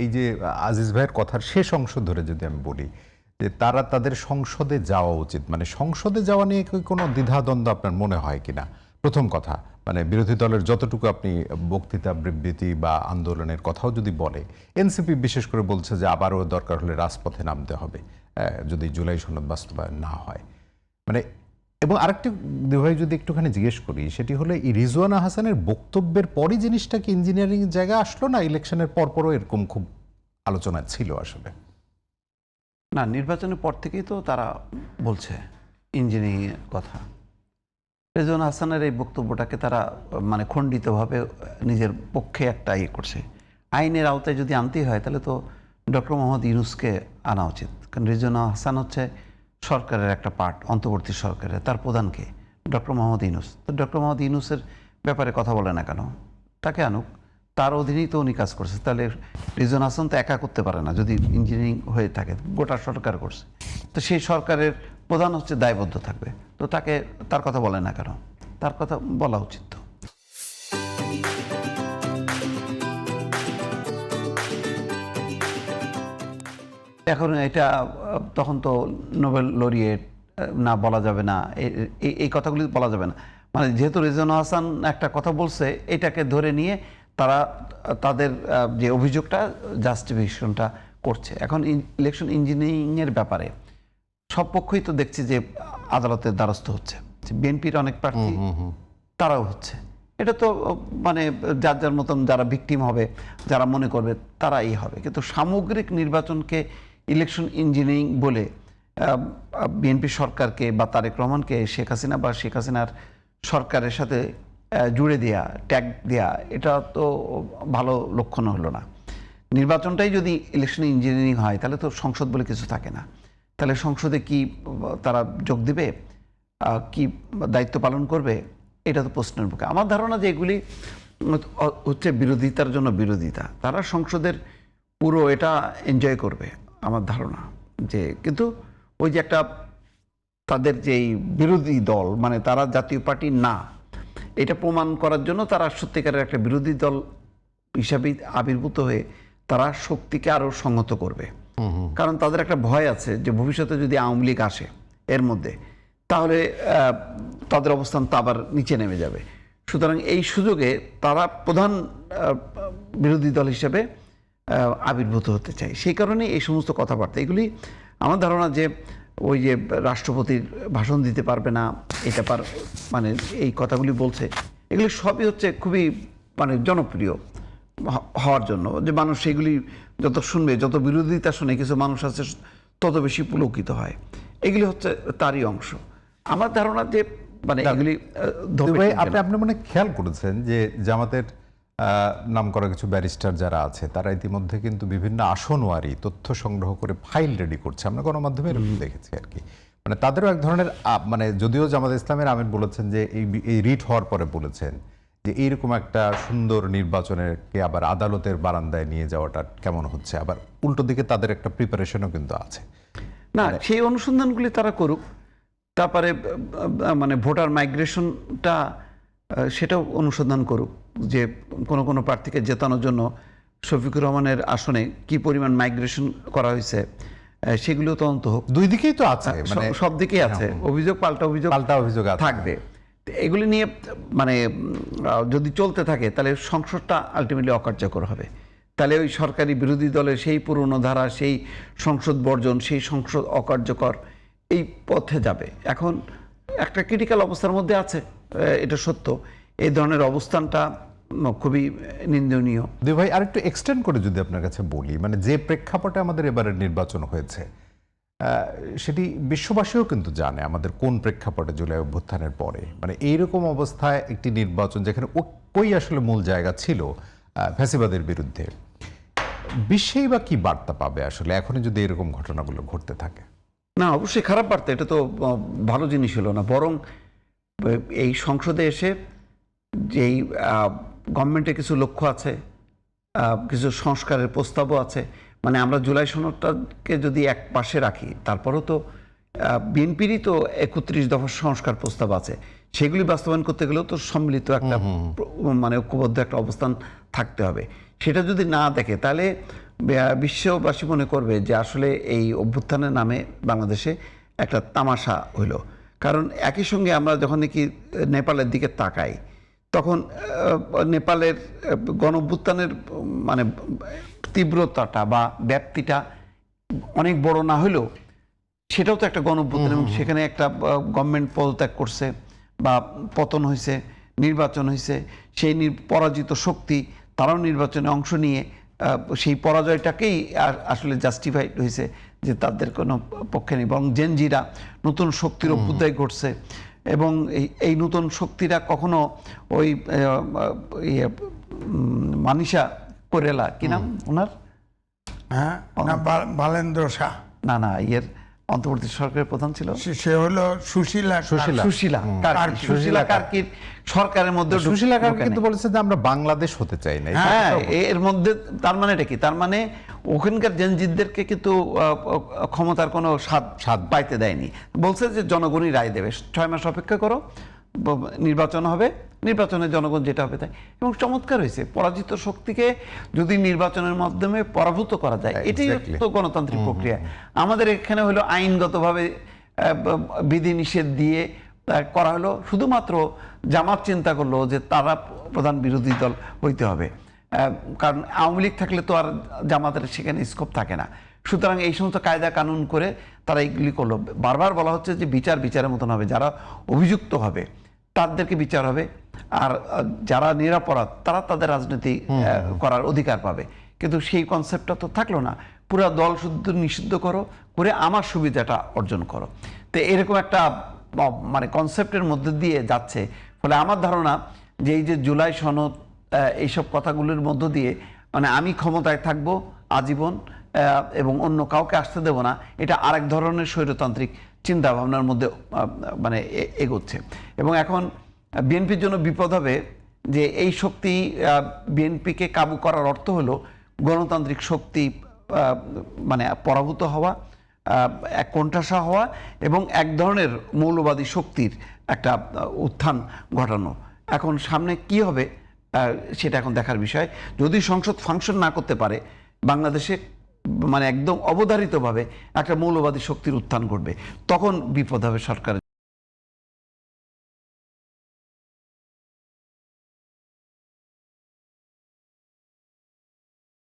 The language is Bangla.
এই যে আজিজ ভাইয়ের কথার শেষ অংশ ধরে যদি আমি বলি যে তারা তাদের সংসদে যাওয়া উচিত, মানে সংসদে যাওয়া নিয়ে কি কোনো দ্বিধাদ্বন্দ্ব আপনার মনে হয় কিনা? প্রথম কথা, মানে বিরোধী দলের যতটুকু আপনি বক্তৃতা বিবৃতি বা আন্দোলনের কথাও যদি বলে, এনসিপি বিশেষ করে বলছে যে আবারও দরকার হলে রাজপথে নামতে হবে যদি জুলাই সনদ বাস্তবায়ন না হয়। মানে এবং আরেকটি ভাই যদি একটুখানি জিজ্ঞেস করি, সেটি হলো এই রিজওয়ানা হাসানের বক্তব্যের পরই জিনিসটা কি ইঞ্জিনিয়ারিং জায়গা আসলো, না ইলেকশনের পরপরও এরকম খুব আলোচনা ছিল আসলে? না, নির্বাচনের পর থেকেই তো তারা বলছে ইঞ্জিনিয়ারিং এর কথা। রেজওয়ানা হাসানের এই বক্তব্যটাকে তারা মানে খণ্ডিতভাবে নিজের পক্ষে একটা ইয়ে করছে। আইনের আওতায় যদি আনতেই হয় তাহলে তো ডক্টর মোহাম্মদ ইউনূসকে আনা উচিত, কারণ রেজওয়ানা হাসান হচ্ছে সরকারের একটা পার্ট, অন্তর্বর্তী সরকারের। তার প্রধানকে ডক্টর মোহাম্মদ ইউনূস, তো ডক্টর মোহাম্মদ ইউনূসের ব্যাপারে কথা বলে না কেন? তাকে আনুক, তার অধীনেই তো উনি কাজ করছে। তাহলে রেজওয়ানা হাসান তো একা করতে পারে না, যদি ইঞ্জিনিয়ারিং হয়ে থাকে, গোটা সরকার করছে, তো সেই সরকারের প্রধান হচ্ছে দায়বদ্ধ থাকবে। তো তাকে তার কথা বলে না কেন? তার কথা বলা উচিত তো। এখন এটা তখন তো নোবেল লরিয়েট না, বলা যাবে না, এই কথাগুলি বলা যাবে না। মানে যেহেতু রেজওয়ানা হাসান একটা কথা বলছে, এটাকে ধরে নিয়ে তারা তাদের যে অভিযোগটা, জাস্টিফিকেশনটা করছে। এখন ইলেকশন ইঞ্জিনিয়ারিংয়ের ব্যাপারে সব পক্ষই তো দেখছি যে আদালতের দ্বারস্থ হচ্ছে। বিএনপির অনেক প্রার্থী তারাও হচ্ছে। এটা তো মানে যার যার মতন যারা ভিকটিম হবে, যারা মনে করবে তারাই হবে। কিন্তু সামগ্রিক নির্বাচনকে ইলেকশন ইঞ্জিনিয়ারিং বলে বিএনপি সরকারকে বা তারেক রহমানকে শেখ হাসিনা বা শেখ হাসিনার সরকারের সাথে জুড়ে দেয়া, ট্যাগ দেয়া, এটা তো ভালো লক্ষণ হলো না। নির্বাচনটাই যদি ইলেকশন ইঞ্জিনিয়ারিং হয় তাহলে তো সংসদ বলে কিছু থাকে না। তাহলে সংসদে কি তারা যোগ দিবে, কি দায়িত্ব পালন করবে, এটা তো প্রশ্নের মুখে। আমার ধারণা যে এগুলি হচ্ছে বিরোধিতার জন্য বিরোধিতা। তারা সংসদের পুরো এটা এনজয় করবে আমার ধারণা। যে কিন্তু ওই যে একটা তাদের যেই বিরোধী দল, মানে তারা জাতীয় পার্টি না, এটা প্রমাণ করার জন্য তারা সত্যিকারের একটা বিরোধী দল হিসাবে আবির্ভূত হয়ে তারা শক্তিকে আরও সংহত করবে। কারণ তাদের একটা ভয় আছে যে ভবিষ্যতে যদি আওয়ামী লীগ আসে এর মধ্যে, তাহলে তাদের অবস্থান তো আবার নিচে নেমে যাবে। সুতরাং এই সুযোগে তারা প্রধান বিরোধী দল হিসেবে আবির্ভূত হতে চায়। সেই কারণে এই সমস্ত কথাবার্তা, এগুলি আমার ধারণা যে ওই যে রাষ্ট্রপতির ভাষণ দিতে পারবে না, এটা মানে এই কথাগুলি বলছে, এগুলি সবই হচ্ছে খুবই মানে জনপ্রিয় হওয়ার জন্য, যে মানুষ সেগুলি যত শুনবে, যত বিরোধিতা শুনে কিছু মানুষ আছে তত বেশি পুলকিত হয়। এগুলি হচ্ছে তারই অংশ। আমার ধারণা যে মানে এগুলি আপনি মনে খেয়াল করেছেন যে জামাতের নাম করা কিছু ব্যারিস্টার যারা আছে তারা ইতিমধ্যে কিন্তু বিভিন্ন আসনওয়ারি তথ্য সংগ্রহ করে ফাইল রেডি করছে। আমরা গণমাধ্যমে এরকম দেখেছি আর কি। মানে তাদেরও এক ধরনের মানে যদিও জামাত ইসলামের আমির বলেছেন যে এই রিট হওয়ার পরে বলেছেন যে এইরকম একটা সুন্দর নির্বাচনেরকে আবার আদালতের বারান্দায় নিয়ে যাওয়াটা কেমন হচ্ছে, আবার উল্টো দিকে তাদের একটা প্রিপারেশনও কিন্তু আছে। না, সেই অনুসন্ধানগুলি তারা করুক। তারপরে মানে ভোটার মাইগ্রেশনটা সেটাও অনুসন্ধান করুক, যে কোনো প্রার্থীকে জেতানোর জন্য শফিকুর রহমানের আসনে কি পরিমাণ মাইগ্রেশন করা হয়েছে, সেগুলো তদন্ত হোক। দুই দিকেই তো আছে, মানে সব দিকেই আছে অভিযোগ, পাল্টা অভিযোগ থাকবে। এগুলি নিয়ে মানে যদি চলতে থাকে তাহলে সংসদটা আলটিমেটলি অকার্যকর হবে। তাহলে ওই সরকারি বিরোধী দলের সেই পুরনো ধারা, সেই সংসদ বর্জন, সেই সংসদ অকার্যকর, এই পথে যাবে। এখন একটা ক্রিটিক্যাল অবস্থার মধ্যে আছে, এটা সত্য। এই ধরনের অবস্থানটা খুবই নিন্দনীয়। দুই ভাই আরেকটু এক্সটেন্ড করে যদি আপনার কাছে বলি, মানে যে প্রেক্ষাপটে আমাদের এবারের নির্বাচন হয়েছে সেটি বিশ্ববাসীও কিন্তু জানে আমাদের কোন প্রেক্ষাপটে জুলাই অভ্যুত্থানের পরে, মানে এইরকম অবস্থায় একটি নির্বাচন যেখানে ঐক্যই আসলে মূল জায়গা ছিল ফ্যাসিবাদের বিরুদ্ধে, বিশ্বেই বা কি বার্তা পাবে আসলে এখনই যদি এরকম ঘটনাগুলো ঘটতে থাকে? না, অবশ্যই খারাপ বার্তা। এটা তো ভালো জিনিস হলো না, বরং এই সংসদে এসে যেই গভর্নমেন্টের কিছু লক্ষ্য আছে, কিছু সংস্কারের প্রস্তাবও আছে। মানে আমরা জুলাই সনদটাকে যদি এক পাশে রাখি, তারপরও তো বিএনপিরই তো 31 দফা সংস্কার প্রস্তাব আছে, সেগুলি বাস্তবায়ন করতে গেলেও তো সম্মিলিত একটা মানে ঐক্যবদ্ধ একটা অবস্থান থাকতে হবে। সেটা যদি না দেখে তাহলে বিশ্ববাসী মনে করবে যে আসলে এই অভ্যুত্থানের নামে বাংলাদেশে একটা তামাশা হইল। কারণ একই সঙ্গে আমরা যখন নাকি নেপালের দিকে তাকাই, তখন নেপালের গণ অভ্যুত্থানের মানে তীব্রতাটা বা ব্যাপ্তিটা অনেক বড় না হলেও সেটাও তো একটা গণ অভ্যুত্থান, এবং সেখানে একটা গভর্নমেন্ট পদত্যাগ করছে বা পতন হয়েছে, নির্বাচন হয়েছে, সেই পরাজিত শক্তি তারাও নির্বাচনে অংশ নিয়ে সেই পরাজয়টাকেই আসলে জাস্টিফাইড হয়েছে যে তাদের কোনো পক্ষে নেই, বরং জেনজিরা নতুন শক্তির অভ্যুদয় ঘটছে। এবং এই নতুন শক্তিরা কখনো ওই মানিষা কোরেলা, কি নাম ওনার, হ্যাঁ না বালেন্দ্র শাহ, না ইয়ের অন্তর্বর্তী সরকারের প্রধান ছিল, সে হলো সুশীলা সুশীলা কার্কির সরকারের মধ্যে সুশীলা কার্কি কিন্তু বলেছে যে আমরা বাংলাদেশ হতে চাই না। হ্যাঁ, এর মধ্যে তার মানে এটা কি, তার মানে ওখানকার জেনজিদদেরকে কিন্তু ক্ষমতার কোনো স্বাদ পাইতে দেয়নি। বলছে যে জনগণই রায় দেবে, 6 মাস অপেক্ষা করো, নির্বাচন হবে, নির্বাচনে জনগণ যেটা হবে তাই। এবং চমৎকার হয়েছে, পরাজিত শক্তিকে যদি নির্বাচনের মাধ্যমে পরাভূত করা যায়, এটাই তো গণতান্ত্রিক প্রক্রিয়া। আমাদের এখানে হলো আইনগতভাবে বিধিনিষেধ দিয়ে করা হলো, শুধুমাত্র জামাত চিন্তা করলো যে তারা প্রধান বিরোধী দল হইতে হবে, কারণ আওয়ামী লীগ থাকলে তো আর জামাতের সেখানে স্কোপ থাকে না। সুতরাং এই সমস্ত কায়দা কানুন করে তারা এইগুলি করলো। বারবার বলা হচ্ছে যে বিচারের মতন হবে, যারা অভিযুক্ত হবে তাদেরকে বিচার হবে, আর যারা নিরপরাধ তারা তাদের রাজনীতি করার অধিকার পাবে। কিন্তু সেই কনসেপ্টটা তো থাকলো না, পুরো দল শুদ্ধ নিষিদ্ধ করে আমার সুবিধাটা অর্জন করো। তো এরকম একটা মানে কনসেপ্টের মধ্যে দিয়ে যাচ্ছে। ফলে আমার ধারণা যে এই যে জুলাই সনদ, এইসব কথাগুলোর মধ্য দিয়ে মানে আমি ক্ষমতায় থাকবো আজীবন এবং অন্য কাউকে আসতে দেব না, এটা আরেক ধরনের স্বৈরতান্ত্রিক চিন্তা ভাবনার মধ্যে মানে এগোচ্ছে। এবং এখন বিএনপির জন্য বিপদ হবে যে এই শক্তি, বিএনপিকে কাবু করার অর্থ হলো গণতান্ত্রিক শক্তি মানে পরাভূত হওয়া, এক কোণঠাসা হওয়া এবং এক ধরনের মৌলবাদী শক্তির একটা উত্থান ঘটানো। এখন সামনে কি হবে সেটা এখন দেখার বিষয়। যদি সংসদ ফাংশন না করতে পারে, বাংলাদেশে মানে একদম অবধারিতভাবে একটা মৌলবাদী শক্তির উত্থান ঘটবে, তখন বিপদ হবে সরকারের।